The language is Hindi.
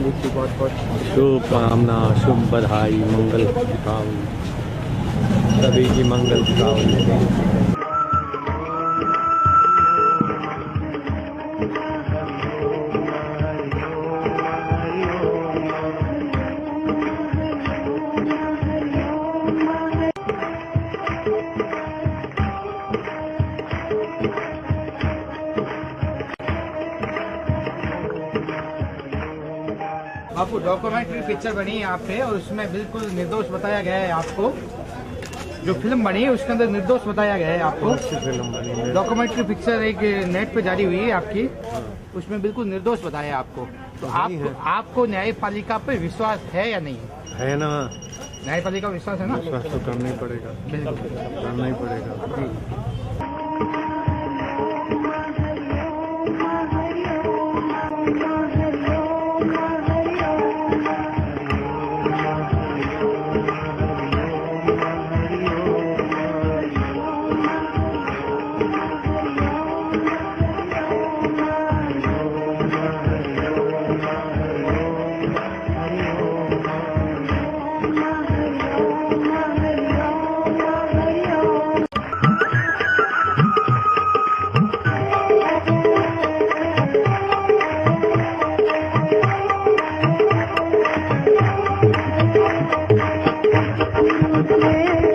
दीपावली की बहुत बहुत शुभकामना, शुभ बधाई, मंगल दीपावली, सभी की मंगल दीपावली। आपको डॉक्यूमेंट्री पिक्चर बनी है यहाँ पे और उसमें बिल्कुल निर्दोष बताया गया है आपको। जो फिल्म बनी है उसके अंदर निर्दोष बताया गया है आपको। फिल्म बनी डॉक्यूमेंट्री पिक्चर एक नेट पे जारी हुई है आपकी, उसमें बिल्कुल निर्दोष बताया है आपको। तो आपको न्यायपालिका पे विश्वास है या नहीं है ना? न्यायपालिका विश्वास है ना? विश्वास तो करना ही पड़ेगा, बिल्कुल करना ही पड़ेगा जी। Yeah.